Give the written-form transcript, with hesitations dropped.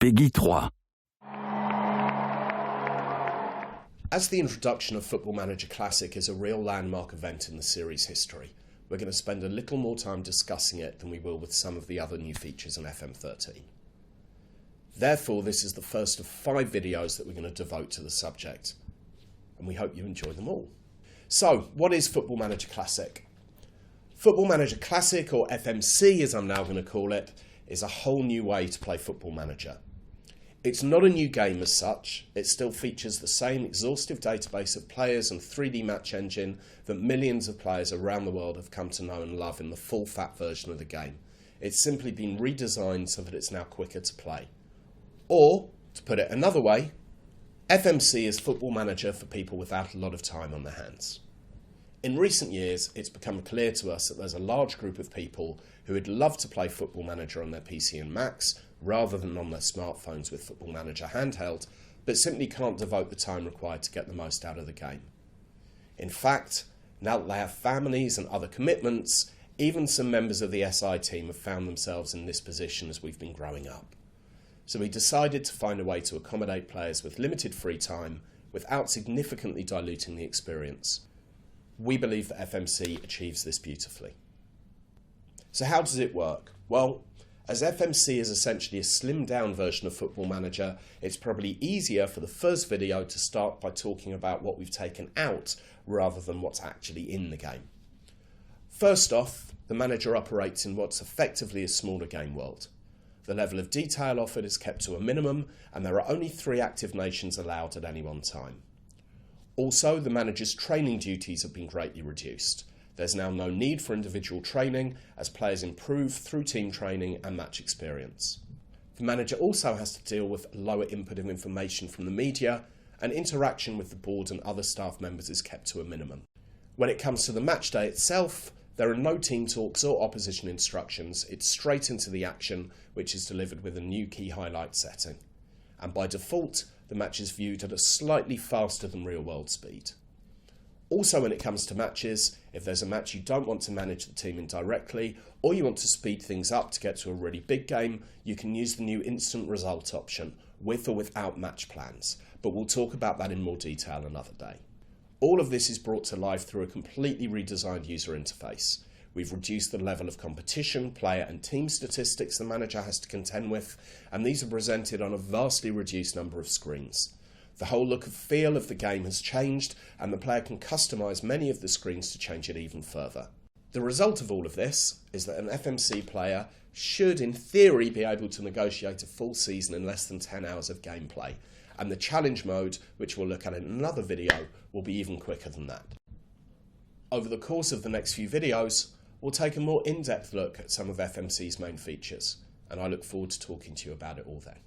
Peggy 3. As the introduction of Football Manager Classic is a real landmark event in the series' history, we're going to spend a little more time discussing it than we will with some of the other new features in FM13. Therefore, this is the first of 5 videos that we're going to devote to the subject, and we hope you enjoy them all. So, what is Football Manager Classic? Football Manager Classic, or FMC as I'm now going to call it, is a whole new way to play Football Manager. It's not a new game as such, it still features the same exhaustive database of players and 3D match engine that millions of players around the world have come to know and love in the full fat version of the game. It's simply been redesigned so that it's now quicker to play. Or, to put it another way, FMC is Football Manager for people without a lot of time on their hands. In recent years, it's become clear to us that there's a large group of people who would love to play Football Manager on their PC and Macs, rather than on their smartphones with Football Manager handheld, but simply can't devote the time required to get the most out of the game. In fact, now that they have families and other commitments, even some members of the SI team have found themselves in this position as we've been growing up. So we decided to find a way to accommodate players with limited free time without significantly diluting the experience. We believe that FMC achieves this beautifully. So how does it work? Well, as FMC is essentially a slimmed down version of Football Manager, it's probably easier for the first video to start by talking about what we've taken out rather than what's actually in the game. First off, the manager operates in what's effectively a smaller game world. The level of detail offered is kept to a minimum, and there are only 3 active nations allowed at any one time. Also, the manager's training duties have been greatly reduced. There's now no need for individual training as players improve through team training and match experience. The manager also has to deal with lower input of information from the media, and interaction with the board and other staff members is kept to a minimum. When it comes to the match day itself, there are no team talks or opposition instructions. It's straight into the action, which is delivered with a new key highlight setting. And by default, the match is viewed at a slightly faster than real world speed. Also, when it comes to matches, if there's a match you don't want to manage the team in directly, or you want to speed things up to get to a really big game, you can use the new instant result option, with or without match plans, but we'll talk about that in more detail another day. All of this is brought to life through a completely redesigned user interface. We've reduced the level of competition, player and team statistics the manager has to contend with, and these are presented on a vastly reduced number of screens. The whole look and feel of the game has changed, and the player can customise many of the screens to change it even further. The result of all of this is that an FMC player should, in theory, be able to negotiate a full season in less than 10 hours of gameplay, and the challenge mode, which we'll look at in another video, will be even quicker than that. Over the course of the next few videos, we'll take a more in-depth look at some of FMC's main features, and I look forward to talking to you about it all then.